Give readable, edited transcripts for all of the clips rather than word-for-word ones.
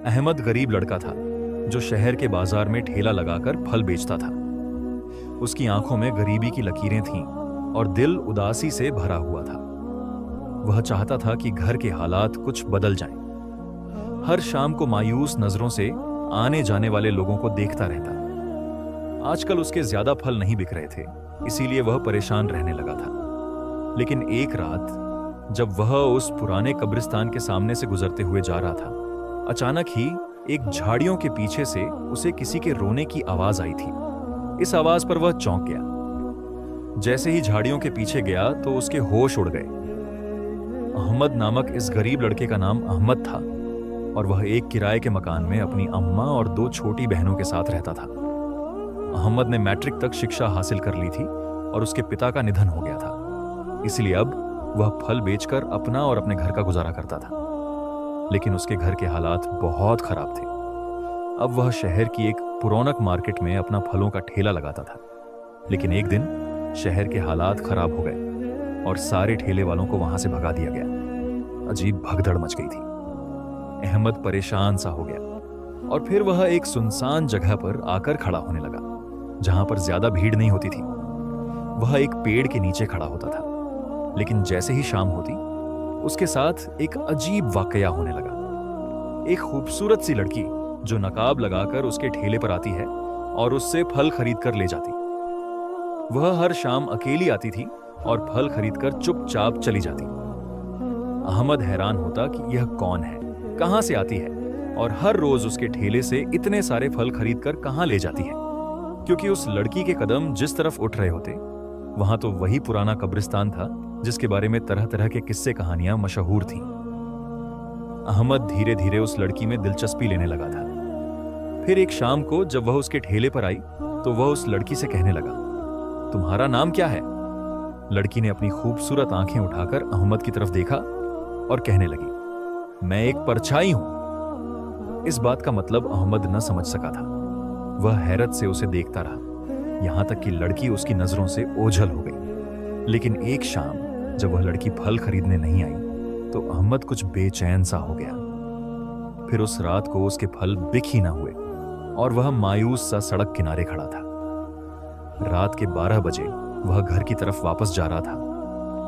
अहमद गरीब लड़का था जो शहर के बाजार में ठेला लगाकर फल बेचता था। उसकी आंखों में गरीबी की लकीरें थीं और दिल उदासी से भरा हुआ था। वह चाहता था कि घर के हालात कुछ बदल जाएं। हर शाम को मायूस नजरों से आने जाने वाले लोगों को देखता रहता। आजकल उसके ज्यादा फल नहीं बिक रहे थे, इसीलिए वह परेशान रहने लगा था। लेकिन एक रात जब वह उस पुराने कब्रिस्तान के सामने से गुजरते हुए जा रहा था, अचानक ही एक झाड़ियों के पीछे से उसे किसी के रोने की आवाज आई थी। इस आवाज पर वह चौंक गया। जैसे ही झाड़ियों के पीछे गया तो उसके होश उड़ गए। अहमद नामक इस गरीब लड़के का नाम अहमद था और वह एक किराए के मकान में अपनी अम्मा और दो छोटी बहनों के साथ रहता था। अहमद ने मैट्रिक तक शिक्षा हासिल कर ली थी और उसके पिता का निधन हो गया था, इसलिए अब वह फल बेचकर अपना और अपने घर का गुजारा करता था। लेकिन उसके घर के हालात बहुत खराब थे। अब वह शहर की एक पुरौनक मार्केट में अपना फलों का ठेला लगाता था। लेकिन एक दिन शहर के हालात खराब हो गए और सारे ठेले वालों को वहां से भगा दिया गया। अजीब भगदड़ मच गई थी। अहमद परेशान सा हो गया और फिर वह एक सुनसान जगह पर आकर खड़ा होने लगा, जहां पर ज्यादा भीड़ नहीं होती थी। वह एक पेड़ के नीचे खड़ा होता था। लेकिन जैसे ही शाम होती, उसके साथ एक अजीब वाकया होने लगा। एक खूबसूरत सी लड़की जो नकाब लगाकर उसके ठेले पर आती है और उससे फल खरीद कर ले जाती। वह हर शाम अकेली आती थी और फल खरीदकर चुपचाप चली जाती। अहमद हैरान होता कि यह कौन है, कहां से आती है और हर रोज उसके ठेले से इतने सारे फल खरीदकर कहां ले जाती है। क्योंकि उस लड़की के कदम जिस तरफ उठ रहे होते, वहां तो वही पुराना कब्रिस्तान था जिसके बारे में तरह तरह के किस्से कहानियां मशहूर थीं। अहमद धीरे धीरे उस लड़की में दिलचस्पी लेने लगा था। फिर एक शाम को जब वह उसके ठेले पर आई तो वह उस लड़की से कहने लगा, तुम्हारा नाम क्या है? लड़की ने अपनी खूबसूरत आंखें उठाकर अहमद की तरफ देखा और कहने लगी, मैं एक परछाई हूं। इस बात का मतलब अहमद न समझ सका था। वह हैरत से उसे देखता रहा, यहां तक कि लड़की उसकी नजरों से ओझल हो गई। लेकिन एक शाम जब वह लड़की फल खरीदने नहीं आई तो अहमद कुछ बेचैन सा हो गया। फिर उस रात को उसके फल बिक ही ना हुए और वह मायूस सा सड़क किनारे खड़ा था। रात के 12 बजे वह घर की तरफ वापस जा रहा था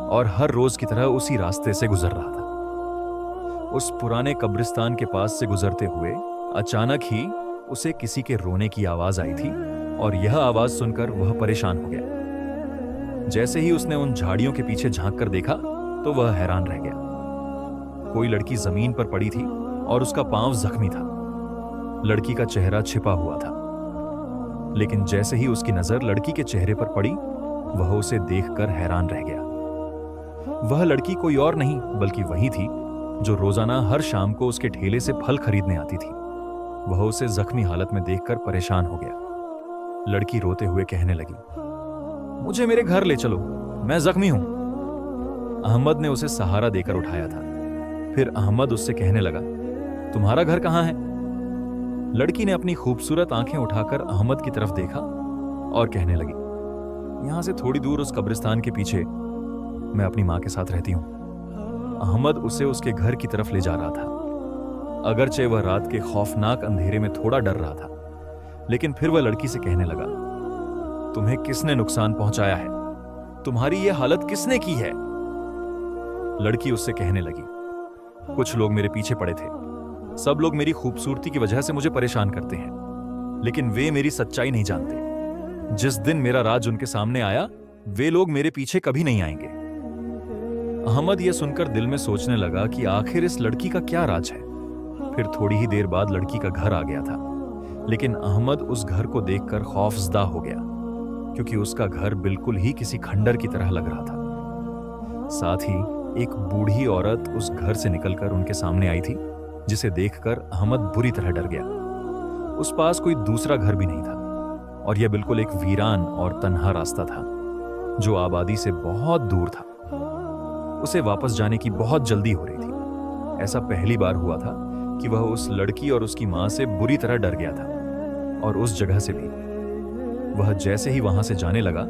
और हर रोज की तरह उसी रास्ते से गुजर रहा था। उस पुराने कब्रिस्तान के पास से गुजरते हुए अचानक ही उसे किसी के रोने की आवाज आई थी और यह आवाज सुनकर वह परेशान हो गया। जैसे ही उसने उन झाड़ियों के पीछे झांक कर देखा तो वह हैरान रह गया। कोई लड़की जमीन पर पड़ी थी और उसका पांव जख्मी था। लड़की का चेहरा छिपा हुआ था। लेकिन जैसे ही उसकी नजर लड़की के चेहरे पर पड़ी, वह उसे देखकर हैरान रह गया। वह लड़की कोई और नहीं बल्कि वही थी जो रोजाना हर शाम को उसके ठेले से फल खरीदने आती थी। वह उसे जख्मी हालत में देखकर परेशान हो गया। लड़की रोते हुए कहने लगी, मुझे मेरे घर ले चलो, मैं जख्मी हूं। अहमद ने उसे सहारा देकर उठाया था। फिर अहमद उससे कहने लगा, तुम्हारा घर कहां है? लड़की ने अपनी खूबसूरत आंखें उठाकर अहमद की तरफ देखा और कहने लगी, यहां से थोड़ी दूर उस कब्रिस्तान के पीछे मैं अपनी मां के साथ रहती हूं। अहमद उसे उसके घर की तरफ ले जा रहा था। अगरचे वह रात के खौफनाक अंधेरे में थोड़ा डर रहा था, लेकिन फिर वह लड़की से कहने लगा, तुम्हें किसने नुकसान पहुंचाया है? तुम्हारी यह हालत किसने की है? लड़की उससे कहने लगी, कुछ लोग मेरे पीछे पड़े थे। सब लोग मेरी खूबसूरती की वजह से मुझे परेशान करते हैं, लेकिन वे मेरी सच्चाई नहीं जानते। जिस दिन मेरा राज उनके सामने आया, वे लोग मेरे पीछे कभी नहीं आएंगे। अहमद यह सुनकर दिल में सोचने लगा कि आखिर इस लड़की का क्या राज है। फिर थोड़ी ही देर बाद लड़की का घर आ गया था, लेकिन अहमद उस घर को देखकर खौफजदा हो गया, क्योंकि उसका घर बिल्कुल ही किसी खंडर की तरह लग रहा था। साथ ही एक बूढ़ी औरत उस घर से निकलकर उनके सामने आई थी, जिसे देखकर अहमद बुरी तरह डर गया। उस पास कोई दूसरा घर भी नहीं था और यह बिल्कुल एक वीरान और तन्हा रास्ता था जो आबादी से बहुत दूर था। उसे वापस जाने की बहुत जल्दी हो रही थी। ऐसा पहली बार हुआ था कि वह उस लड़की और उसकी मां से बुरी तरह डर गया था, और उस जगह से भी। वह जैसे ही वहां से जाने लगा,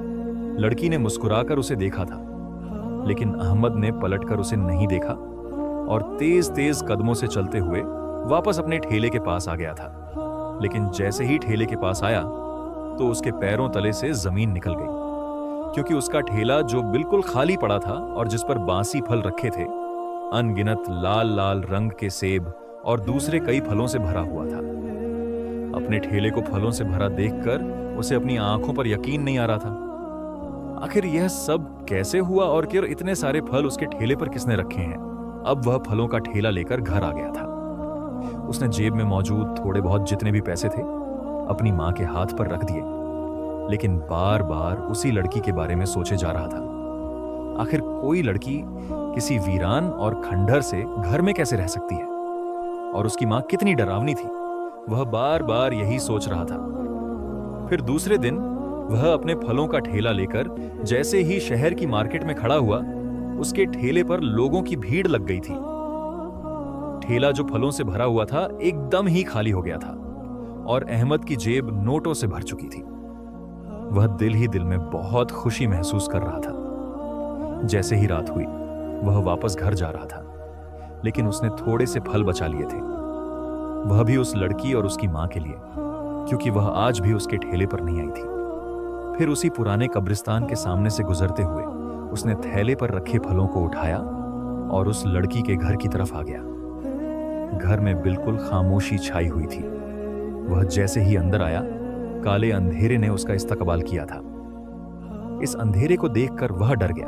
लड़की ने मुस्कुराकर उसे देखा था, लेकिन अहमद ने पलटकर उसे नहीं देखा और तेज तेज कदमों से चलते हुए वापस अपने ठेले के पास आ गया था। लेकिन जैसे ही ठेले के पास आया तो उसके पैरों तले से जमीन निकल गई, क्योंकि उसका ठेला जो बिल्कुल खाली पड़ा था और जिस पर बासी फल रखे थे, अनगिनत लाल लाल रंग के सेब और दूसरे कई फलों से भरा हुआ था। अपने ठेले को फलों से भरा देखकर उसे अपनी आंखों पर यकीन नहीं आ रहा था। आखिर यह सब कैसे हुआ और फिर इतने सारे फल उसके ठेले पर किसने रखे हैं? अब वह फलों का ठेला लेकर घर आ गया था। उसने जेब में मौजूद थोड़े बहुत जितने भी पैसे थे अपनी मां के हाथ पर रख दिए, लेकिन बार बार उसी लड़की के बारे में सोचे जा रहा था। आखिर कोई लड़की किसी वीरान और खंडहर से घर में कैसे रह सकती है? और उसकी मां कितनी डरावनी थी, वह बार बार यही सोच रहा था। फिर दूसरे दिन वह अपने फलों का ठेला लेकर जैसे ही शहर की मार्केट में खड़ा हुआ, उसके ठेले पर लोगों की भीड़ लग गई थी। ठेला जो फलों से भरा हुआ था एकदम ही खाली हो गया था और अहमद की जेब नोटों से भर चुकी थी। वह दिल ही दिल में बहुत खुशी महसूस कर रहा था। जैसे ही रात हुई वह वापस घर जा रहा था, लेकिन उसने थोड़े से फल बचा लिए थे, वह भी उस लड़की और उसकी मां के लिए, क्योंकि वह आज भी उसके ठेले पर नहीं आई थी। फिर उसी पुराने कब्रिस्तान के सामने से गुजरते हुए उसने थैले पर रखे फलों को उठाया और उस लड़की के घर की तरफ आ गया। घर में बिल्कुल खामोशी छाई हुई थी। वह जैसे ही अंदर आया, काले अंधेरे ने उसका इस्तकबाल किया था। इस अंधेरे को देखकर वह डर गया,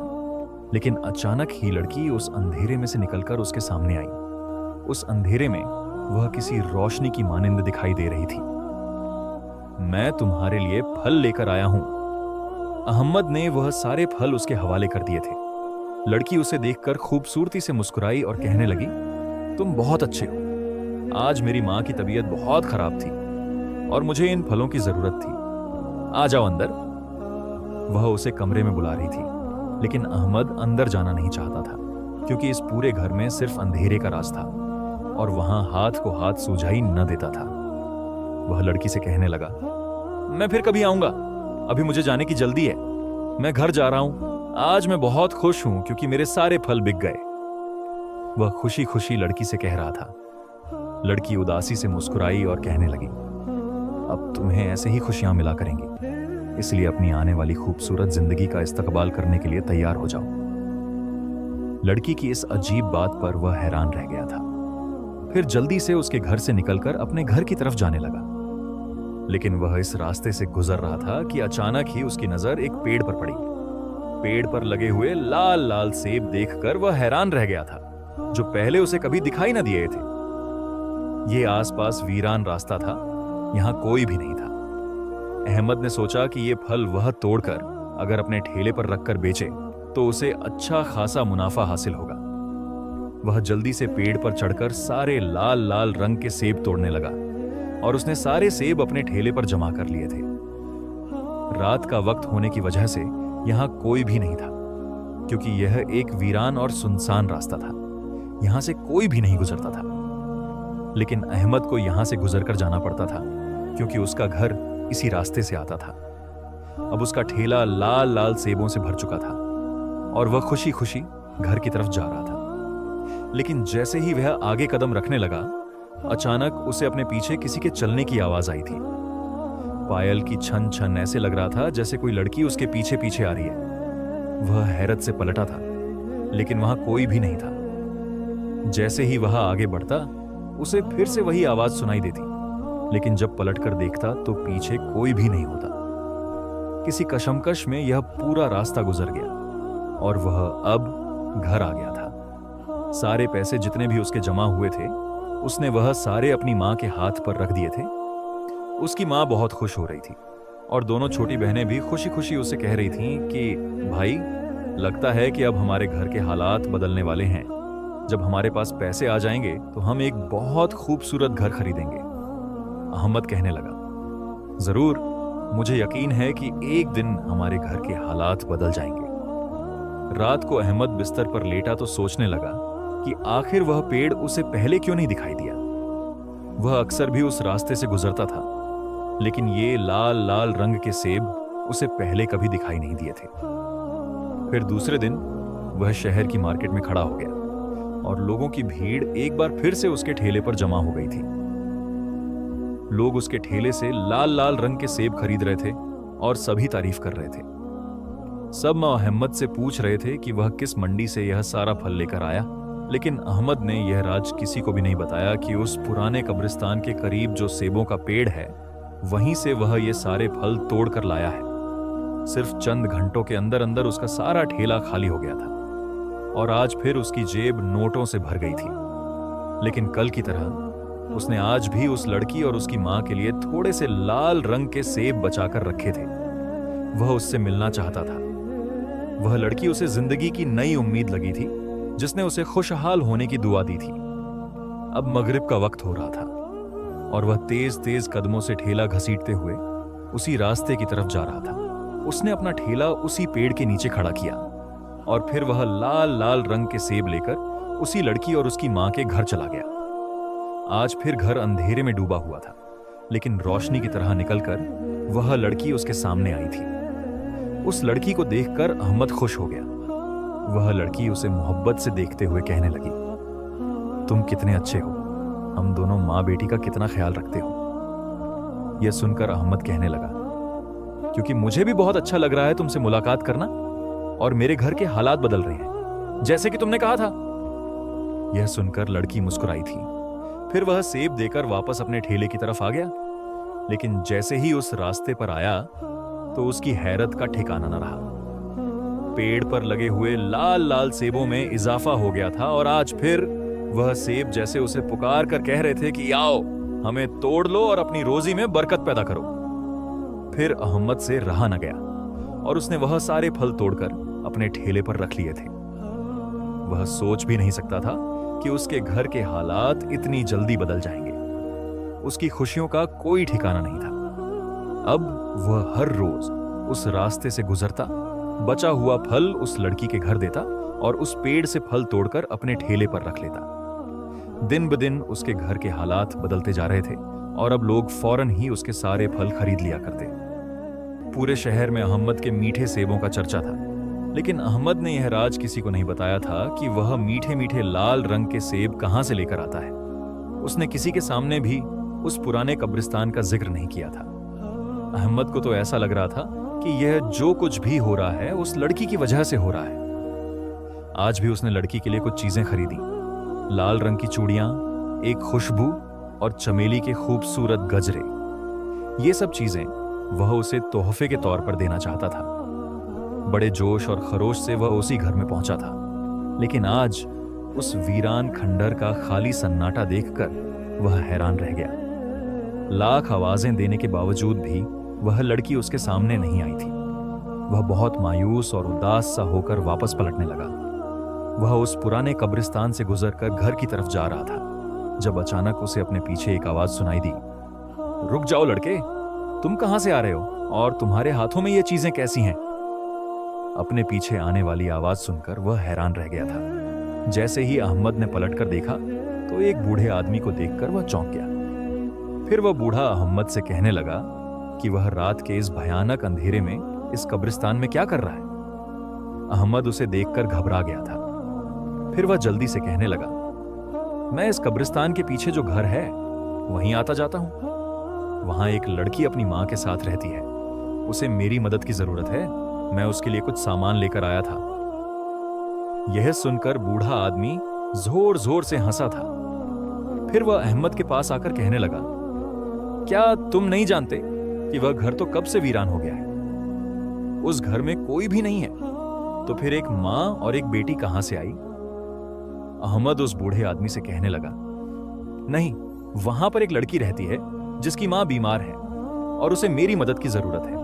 लेकिन अचानक ही लड़की उस अंधेरे में से निकलकर उसके सामने आई। उस अंधेरे में वह किसी रोशनी की मानिंद दिखाई दे रही थी। मैं तुम्हारे लिए फल लेकर आया हूं। अहमद ने वह सारे फल उसके हवाले कर दिए थे। लड़की उसे देखकर खूबसूरती से मुस्कुराई और कहने लगी, तुम बहुत अच्छे हो। आज मेरी मां की तबीयत बहुत खराब थी और मुझे इन फलों की जरूरत थी। आ जाओ अंदर। वह उसे कमरे में बुला रही थी, लेकिन अहमद अंदर जाना नहीं चाहता था, क्योंकि इस पूरे घर में सिर्फ अंधेरे का राज था और वहां हाथ को हाथ सूझाई न देता था। वह लड़की से कहने लगा, मैं फिर कभी आऊंगा, अभी मुझे जाने की जल्दी है। मैं घर जा रहा हूं। आज मैं बहुत खुश हूं क्योंकि मेरे सारे फल बिक गए। वह खुशी खुशी लड़की से कह रहा था। लड़की उदासी से मुस्कुराई और कहने लगी, अब तुम्हें ऐसे ही खुशियां मिला करेंगी, इसलिए अपनी आने वाली खूबसूरत जिंदगी का इस्तकबाल करने के लिए तैयार हो जाओ। लड़की की इस अजीब बात पर वह हैरान रह गया था। फिर जल्दी से उसके घर से निकलकर अपने घर की तरफ जाने लगा, लेकिन वह इस रास्ते से गुजर रहा था कि अचानक ही उसकी नजर एक पेड़ पर पड़ी। पेड़ पर लगे हुए लाल लाल सेब देखकर वह हैरान रह गया था, जो पहले उसे कभी दिखाई न दिए थे। यह आसपास वीरान रास्ता था, यहां कोई भी नहीं था। अहमद ने सोचा कि ये फल वह तोड़कर अगर अपने ठेले पर रखकर बेचे तो उसे अच्छा खासा मुनाफा हासिल होगा। वह जल्दी से पेड़ पर चढ़कर सारे लाल लाल रंग के सेब तोड़ने लगा और उसने सारे सेब अपने ठेले पर जमा कर लिए थे। रात का वक्त होने की वजह से यहां कोई भी नहीं था, क्योंकि यह एक वीरान और सुनसान रास्ता था। यहां से कोई भी नहीं गुजरता था, लेकिन अहमद को यहां से गुजरकर जाना पड़ता था, क्योंकि उसका घर इसी रास्ते से आता था। अब उसका ठेला लाल लाल सेबों से भर चुका था और वह खुशी खुशी घर की तरफ जा रहा था। लेकिन जैसे ही वह आगे कदम रखने लगा, अचानक उसे अपने पीछे किसी के चलने की आवाज आई थी। पायल की छन छन ऐसे लग रहा था जैसे कोई लड़की उसके पीछे पीछे आ रही है। वह हैरत से पलटा था, लेकिन वहां कोई भी नहीं था। जैसे ही वह आगे बढ़ता, उसे फिर से वही आवाज सुनाई देती, लेकिन जब पलटकर देखता तो पीछे कोई भी नहीं होता। किसी कशमकश में यह पूरा रास्ता गुजर गया और वह अब घर आ गया था। सारे पैसे जितने भी उसके जमा हुए थे, उसने वह सारे अपनी मां के हाथ पर रख दिए थे। उसकी मां बहुत खुश हो रही थी और दोनों छोटी बहनें भी खुशी खुशी उसे कह रही थीं कि भाई, लगता है कि अब हमारे घर के हालात बदलने वाले हैं। जब हमारे पास पैसे आ जाएंगे तो हम एक बहुत खूबसूरत घर खरीदेंगे। अहमद कहने लगा, जरूर, मुझे यकीन है कि एक दिन हमारे घर के हालात बदल जाएंगे। रात को अहमद बिस्तर पर लेटा तो सोचने लगा कि आखिर वह पेड़ उसे पहले क्यों नहीं दिखाई दिया। वह अक्सर भी उस रास्ते से गुजरता था, लेकिन ये लाल लाल रंग के सेब उसे पहले कभी दिखाई नहीं दिए थे। फिर दूसरे दिन वह शहर की मार्केट में खड़ा हो गया। और लोगों की भीड़ एक बार फिर से उसके ठेले पर जमा हो गई थी। लोग उसके ठेले से लाल लाल रंग के सेब खरीद रहे थे और सभी तारीफ कर रहे थे। सब अहमद से पूछ रहे थे कि वह किस मंडी से यह सारा फल लेकर आया, लेकिन अहमद ने यह राज किसी को भी नहीं बताया कि उस पुराने कब्रिस्तान के करीब जो सेबों का पेड़ है, वहीं से वह ये सारे फल तोड़ कर लाया है। सिर्फ चंद घंटों के अंदर अंदर उसका सारा ठेला खाली हो गया था और आज फिर उसकी जेब नोटों से भर गई थी। लेकिन कल की तरह उसने आज भी उस लड़की और उसकी मां के लिए थोड़े से लाल रंग के सेब बचाकर रखे थे। वह उससे मिलना चाहता था। वह लड़की उसे जिंदगी की नई उम्मीद लगी थी, जिसने उसे खुशहाल होने की दुआ दी थी। अब मगरिब का वक्त हो रहा था और वह तेज तेज कदमों से ठेला घसीटते हुए उसी रास्ते की तरफ जा रहा था। उसने अपना ठेला उसी पेड़ के नीचे खड़ा किया और फिर वह लाल लाल रंग के सेब लेकर उसी लड़की और उसकी मां के घर चला गया। आज फिर घर अंधेरे में डूबा हुआ था, लेकिन रोशनी की तरह निकलकर वह लड़की उसके सामने आई थी। उस लड़की को देखकर अहमद खुश हो गया। वह लड़की उसे मोहब्बत से देखते हुए कहने लगी, तुम कितने अच्छे हो, हम दोनों माँ बेटी का कितना ख्याल रखते हो। यह सुनकर अहमद कहने लगा, क्योंकि मुझे भी बहुत अच्छा लग रहा है तुमसे मुलाकात करना और मेरे घर के हालात बदल रहे हैं, जैसे कि तुमने कहा था। यह सुनकर लड़की मुस्कुराई थी। फिर वह सेब देकर वापस अपने ठेले की तरफ आ गया, लेकिन जैसे ही उस रास्ते पर आया तो उसकी हैरत का ठिकाना न रहा। पेड़ पर लगे हुए लाल लाल सेबों में इजाफा हो गया था और आज फिर वह सेब जैसे उसे पुकार कर कह रहे थे कि आओ, हमें तोड़ लो और अपनी रोजी में बरकत पैदा करो। फिर अहमद से रहा न गया और उसने वह सारे फल तोड़कर अपने ठेले पर रख लिए थे। वह सोच भी नहीं सकता था कि उसके घर के हालात इतनी जल्दी बदल जाएंगे। उसकी खुशियों का कोई ठिकाना नहीं था। अब वह हर रोज उस रास्ते से गुजरता, बचा हुआ फल उस लड़की के घर देता और उस पेड़ से फल तोड़कर अपने ठेले पर रख लेता। दिन ब दिन उसके घर के हालात बदलते जा रहे थे और अब लोग फौरन ही उसके सारे फल खरीद लिया करते। पूरे शहर में अहमद के मीठे सेबों का चर्चा था, लेकिन अहमद ने यह राज किसी को नहीं बताया था कि वह मीठे मीठे लाल रंग के सेब कहां से लेकर आता है। उसने किसी के सामने भी उस पुराने कब्रिस्तान का जिक्र नहीं किया था। अहमद को तो ऐसा लग रहा था कि यह जो कुछ भी हो रहा है उस लड़की की वजह से हो रहा है। आज भी उसने लड़की के लिए कुछ चीजें खरीदी, लाल रंग की चूड़ियां, एक खुशबू और चमेली के खूबसूरत गजरे। ये सब चीजें वह उसे तोहफे के तौर पर देना चाहता था। बड़े जोश और खरोश से वह उसी घर में पहुंचा था, लेकिन आज उस वीरान खंडर का खाली सन्नाटा देखकर वह हैरान रह गया। लाख आवाजें देने के बावजूद भी वह लड़की उसके सामने नहीं आई थी। वह बहुत मायूस और उदास सा होकर वापस पलटने लगा। वह उस पुराने कब्रिस्तान से गुजरकर घर की तरफ जा रहा था, जब अचानक उसे अपने पीछे एक आवाज सुनाई दी, रुक जाओ लड़के, तुम कहां से आ रहे हो और तुम्हारे हाथों में ये चीजें कैसी हैं? अपने पीछे आने वाली आवाज सुनकर वह हैरान रह गया था। जैसे ही अहमद ने पलटकर देखा तो एक बूढ़े आदमी को देखकर वह चौंक गया। फिर वह बूढ़ा अहमद से कहने लगा कि वह रात के इस भयानक अंधेरे में इस कब्रिस्तान में क्या कर रहा है। अहमद उसे देखकर घबरा गया था। फिर वह जल्दी से कहने लगा, मैं इस कब्रिस्तान के पीछे जो घर है वहीं आता जाता हूं। वहां एक लड़की अपनी मां के साथ रहती है, उसे मेरी मदद की जरूरत है, मैं उसके लिए कुछ सामान लेकर आया था। यह सुनकर बूढ़ा आदमी जोर जोर से हंसा था। फिर वह अहमद के पास आकर कहने लगा, क्या तुम नहीं जानते कि वह घर तो कब से वीरान हो गया है? उस घर में कोई भी नहीं है, तो फिर एक मां और एक बेटी कहां से आई? अहमद उस बूढ़े आदमी से कहने लगा, नहीं, वहां पर एक लड़की रहती है जिसकी मां बीमार है और उसे मेरी मदद की जरूरत है।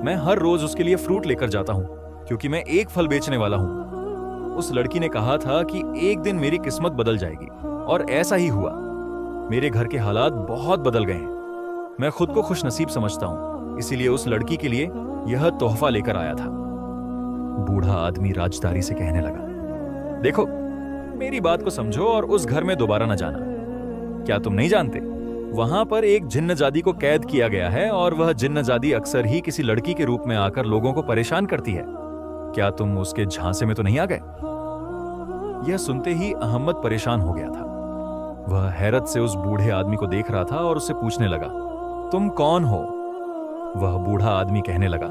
मैं हर रोज उसके लिए फ्रूट लेकर जाता हूं, क्योंकि मैं एक फल बेचने वाला हूं। उस लड़की ने कहा था कि एक दिन मेरी किस्मत बदल जाएगी, और ऐसा ही हुआ। मेरे घर के हालात बहुत बदल गए हैं। मैं खुद को खुशनसीब समझता हूं, इसीलिए उस लड़की के लिए यह तोहफा लेकर आया था। बूढ़ा आदमी राजदारी से कहने लगा, देखो, मेरी बात को समझो और उस घर में दोबारा न जाना। क्या तुम नहीं जानते, वहां पर एक जिन्नजादी को कैद किया गया है और वह जिन्नजादी अक्सर ही किसी लड़की के रूप में आकर लोगों को परेशान करती है। क्या तुम उसके झांसे में तो नहीं आ गए? यह सुनते ही अहमद परेशान हो गया था। वह हैरत से उस बूढ़े आदमी को देख रहा था और उससे पूछने लगा, तुम कौन हो? वह बूढ़ा आदमी कहने लगा,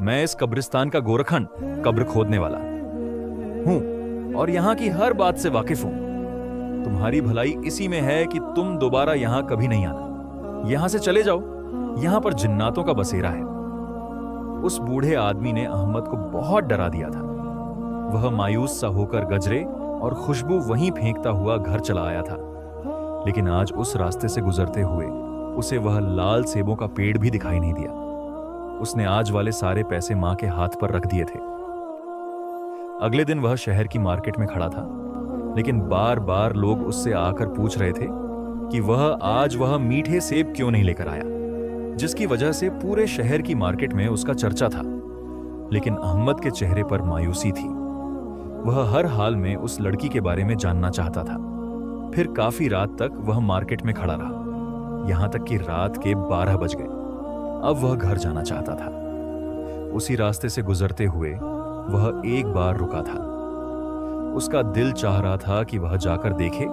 मैं इस कब्रिस्तान का गोरखन, कब्र खोदने वाला हूं और यहां की हर बात से वाकिफ हूं। तुम्हारी भलाई इसी में है कि तुम दोबारा यहां कभी नहीं आना। यहां से चले जाओ, यहां पर जिन्नातों का बसेरा है। उस बूढ़े आदमी ने अहमद को बहुत डरा दिया था। वह मायूस सा होकर गजरे और खुशबू वहीं फेंकता हुआ घर चला आया था। लेकिन आज उस रास्ते से गुजरते हुए उसे वह लाल सेबों का पेड़ भी दिखाई नहीं दिया। उसने आज वाले सारे पैसे मां के हाथ पर रख दिए थे। अगले दिन वह शहर की मार्केट में खड़ा था, लेकिन बार बार लोग उससे आकर पूछ रहे थे कि वह मीठे सेब क्यों नहीं लेकर आया, जिसकी वजह से पूरे शहर की मार्केट में उसका चर्चा था। लेकिन अहमद के चेहरे पर मायूसी थी। वह हर हाल में उस लड़की के बारे में जानना चाहता था। फिर काफी रात तक वह मार्केट में खड़ा रहा, यहां तक कि रात के 12 बज गए। अब वह घर जाना चाहता था। उसी रास्ते से गुजरते हुए वह एक बार रुका था। उसका दिल चाह रहा था कि वह जाकर देखे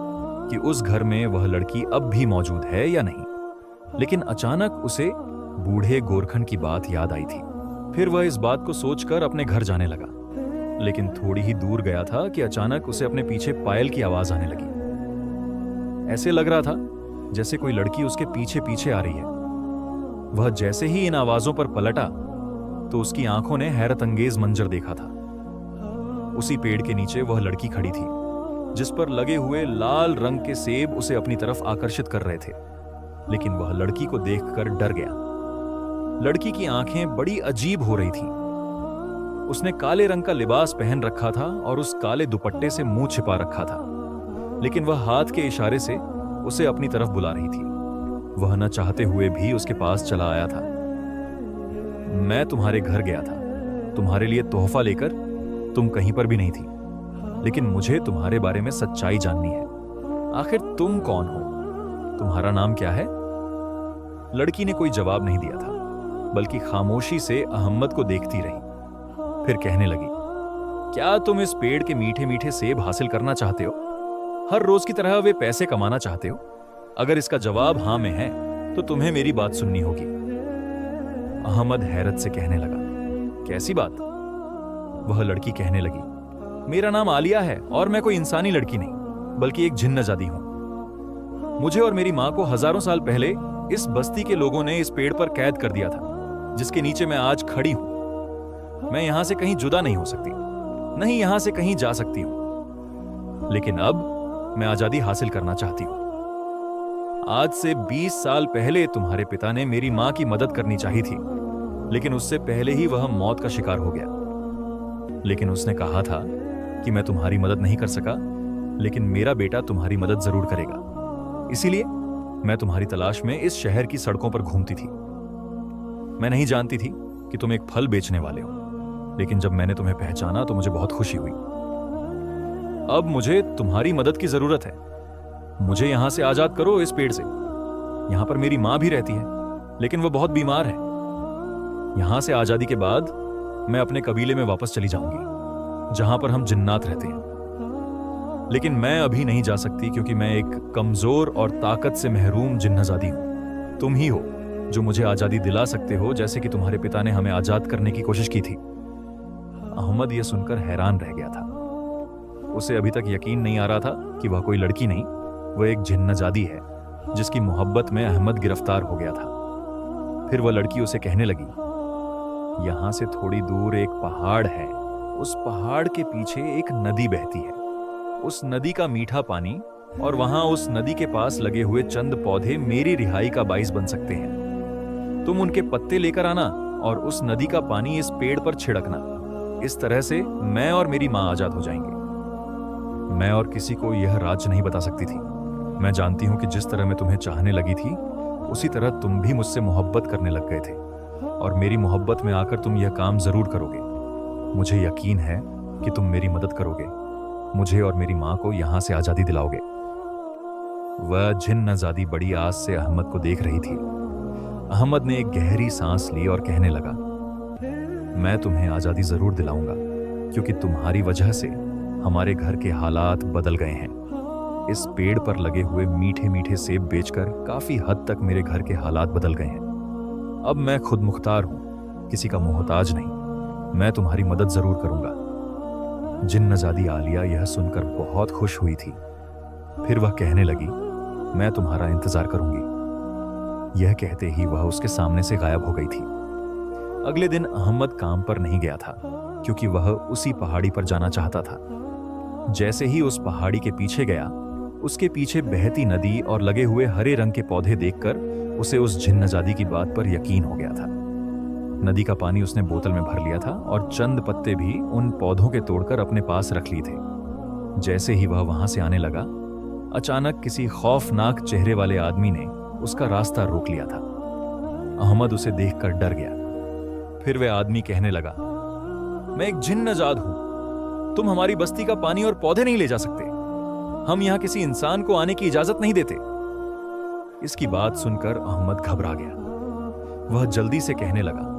कि उस घर में वह लड़की अब भी मौजूद है या नहीं। लेकिन अचानक उसे बूढ़े गोरखन की बात याद आई थी। फिर वह इस बात को सोचकर अपने घर जाने लगा। लेकिन थोड़ी ही दूर गया था कि अचानक उसे अपने पीछे पायल की आवाज आने लगी। ऐसे लग रहा था जैसे कोई लड़की उसके पीछे पीछे आ रही है। वह जैसे ही इन आवाजों पर पलटा तो उसकी आंखों ने हैरत अंगेज मंजर देखा था। उसी पेड़ के नीचे वह लड़की खड़ी थी, जिस पर लगे हुए लाल रंग के सेब उसे अपनी तरफ आकर्षित कर रहे थे। लेकिन वह लड़की को देखकर डर गया। लड़की की आंखें बड़ी अजीब हो रही थीं। उसने काले रंग का लिबास पहन रखा था और उस काले दुपट्टे से मुंह छिपा रखा था। लेकिन वह हाथ के इशारे से उसे अपनी तरफ बुला रही थी। वह न चाहते हुए भी उसके पास चला आया था। मैं तुम्हारे घर गया था, तुम्हारे लिए तोहफा लेकर। तुम कहीं पर भी नहीं थी, लेकिन मुझे तुम्हारे बारे में सच्चाई जाननी है। आखिर तुम कौन हो? तुम्हारा नाम क्या है? लड़की ने कोई जवाब नहीं दिया था, बल्कि खामोशी से अहमद को देखती रही। फिर कहने लगी, क्या तुम इस पेड़ के मीठे मीठे सेब हासिल करना चाहते हो? हर रोज की तरह वे पैसे कमाना चाहते हो? अगर इसका जवाब हां में है तो तुम्हें मेरी बात सुननी होगी। अहमद हैरत से कहने लगा, कैसी बात? वह लड़की कहने लगी, मेरा नाम आलिया है और मैं कोई इंसानी लड़की नहीं, बल्कि एक जिन्नजादी हूं। मुझे और मेरी मां को हजारों साल पहले इस बस्ती के लोगों ने इस पेड़ पर कैद कर दिया था, जिसके नीचे मैं आज खड़ी हूं। मैं यहां से कहीं जुदा नहीं हो सकती, नहीं यहां से कहीं जा सकती हूं। लेकिन अब मैं आजादी हासिल करना चाहती हूं। आज से 20 साल पहले तुम्हारे पिता ने मेरी मां की मदद करनी चाहिए थी, लेकिन उससे पहले ही वह मौत का शिकार हो गया। लेकिन उसने कहा था कि मैं तुम्हारी मदद नहीं कर सका, लेकिन मेरा बेटा तुम्हारी मदद जरूर करेगा। इसीलिए मैं तुम्हारी तलाश में इस शहर की सड़कों पर घूमती थी। मैं नहीं जानती थी कि तुम एक फल बेचने वाले हो, लेकिन जब मैंने तुम्हें पहचाना तो मुझे बहुत खुशी हुई। अब मुझे तुम्हारी मदद की जरूरत है। मुझे यहां से आजाद करो, इस पेड़ से। यहां पर मेरी मां भी रहती है, लेकिन वह बहुत बीमार है। यहां से आजादी के बाद मैं अपने कबीले में वापस चली जाऊंगी, जहां पर हम जिन्नात रहते हैं। लेकिन मैं अभी नहीं जा सकती, क्योंकि मैं एक कमजोर और ताकत से महरूम जिन्नजादी हूं। तुम ही हो जो मुझे आजादी दिला सकते हो, जैसे कि तुम्हारे पिता ने हमें आजाद करने की कोशिश की थी। अहमद यह सुनकर हैरान रह गया था। उसे अभी तक यकीन नहीं आ रहा था कि वह कोई लड़की नहीं, वह एक जिन्नजादी है, जिसकी मोहब्बत में अहमद गिरफ्तार हो गया था। फिर वह लड़की उसे कहने लगी, यहां से थोड़ी दूर एक पहाड़ है। उस पहाड़ के पीछे एक नदी बहती है। उस नदी का मीठा पानी और वहां उस नदी के पास लगे हुए चंद पौधे मेरी रिहाई का बाइस बन सकते हैं। तुम उनके पत्ते लेकर आना और उस नदी का पानी इस पेड़ पर छिड़कना। इस तरह से मैं और मेरी मां आजाद हो जाएंगे। मैं और किसी को यह राज नहीं बता सकती थी। मैं जानती हूं कि जिस तरह मैं तुम्हें चाहने लगी थी, उसी तरह तुम भी मुझसे मोहब्बत करने लग गए थे, और मेरी मोहब्बत में आकर तुम यह काम जरूर करोगे। मुझे यकीन है कि तुम मेरी मदद करोगे, मुझे और मेरी मां को यहां से आजादी दिलाओगे। वह जिन्नजादी बड़ी आस से अहमद को देख रही थी। अहमद ने एक गहरी सांस ली और कहने लगा, मैं तुम्हें आजादी जरूर दिलाऊंगा, क्योंकि तुम्हारी वजह से हमारे घर के हालात बदल गए हैं। इस पेड़ पर लगे हुए मीठे मीठे सेब बेचकर काफी हद तक मेरे घर के हालात बदल गए हैं। अब मैं खुद मुख्तार हूं, किसी का मोहताज नहीं। मैं तुम्हारी मदद जरूर करूंगा। जिन्नजादी आलिया यह सुनकर बहुत खुश हुई थी। फिर वह कहने लगी, मैं तुम्हारा इंतजार करूंगी। यह कहते ही वह उसके सामने से गायब हो गई थी। अगले दिन अहमद काम पर नहीं गया था, क्योंकि वह उसी पहाड़ी पर जाना चाहता था। जैसे ही उस पहाड़ी के पीछे गया, उसके पीछे बहती नदी और लगे हुए हरे रंग के पौधे देखकर उसे उस जिन्नजादी की बात पर यकीन हो गया था। नदी का पानी उसने बोतल में भर लिया था और चंद पत्ते भी उन पौधों के तोड़कर अपने पास रख लिए थे। जैसे ही वह वहां से आने लगा, अचानक किसी खौफनाक चेहरे वाले आदमी ने उसका रास्ता रोक लिया था। अहमद उसे देखकर डर गया। फिर वह आदमी कहने लगा, मैं एक जिन्नजाद हूं। तुम हमारी बस्ती का पानी और पौधे नहीं ले जा सकते। हम यहां किसी इंसान को आने की इजाजत नहीं देते। इसकी बात सुनकर अहमद घबरा गया। वह जल्दी से कहने लगा,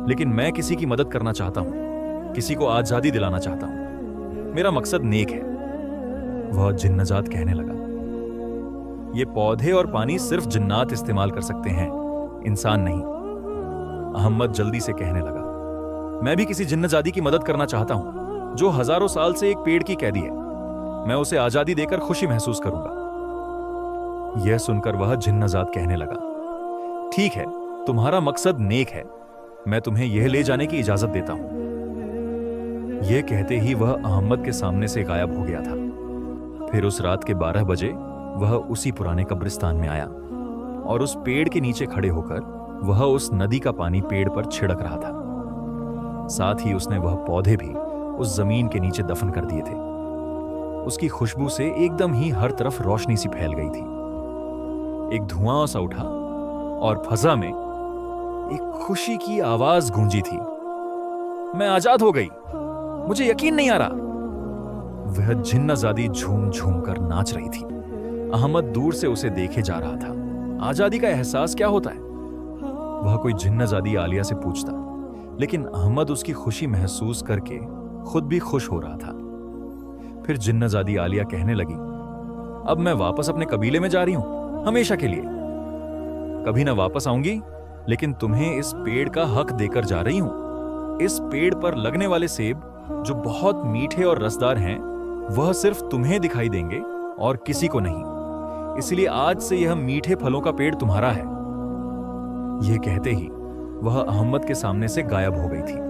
लेकिन मैं किसी की मदद करना चाहता हूं, किसी को आजादी दिलाना चाहता हूं। मेरा मकसद नेक है। वह जिन्नजाद कहने लगा, ये पौधे और पानी सिर्फ जिन्नात इस्तेमाल कर सकते हैं, इंसान नहीं। अहमद जल्दी से कहने लगा, मैं भी किसी जिन्नजादी की मदद करना चाहता हूं, जो हजारों साल से एक पेड़ की कैदी है। मैं उसे आजादी देकर खुशी महसूस करूंगा। यह सुनकर वह जिन्नजाद कहने लगा, ठीक है, तुम्हारा मकसद नेक है। मैं तुम्हें यह ले जाने की इजाजत देता हूं। यह कहते ही वह अहमद के सामने से गायब हो गया था। फिर उस रात के 12 बजे वह उसी पुराने कब्रिस्तान में आया और उस पेड़ के नीचे खड़े होकर वह उस नदी का पानी पेड़ पर छिड़क रहा था। साथ ही उसने वह पौधे भी उस जमीन के नीचे दफन कर दिए थे। उसकी खुशबू से एकदम ही हर तरफ रोशनी सी फैल गई थी। एक धुआं सा उठा और फजा में एक खुशी की आवाज गूंजी थी, मैं आजाद हो गई। मुझे यकीन नहीं आ रहा। वह जिन्नजादी झूम झूम कर नाच रही थी। अहमद दूर से उसे देखे जा रहा था। आजादी का एहसास क्या होता है? वह कोई जिन्नजादी आलिया से पूछता, लेकिन अहमद उसकी खुशी महसूस करके खुद भी खुश हो रहा था। फिर जिन्नजादी आलिया कहने लगी, अब मैं वापस अपने कबीले में जा रही हूं, हमेशा के लिए। कभी ना वापस आऊंगी, लेकिन तुम्हें इस पेड़ का हक देकर जा रही हूं। इस पेड़ पर लगने वाले सेब, जो बहुत मीठे और रसदार हैं, वह सिर्फ तुम्हें दिखाई देंगे और किसी को नहीं। इसलिए आज से यह मीठे फलों का पेड़ तुम्हारा है। यह कहते ही वह अहमद के सामने से गायब हो गई थी।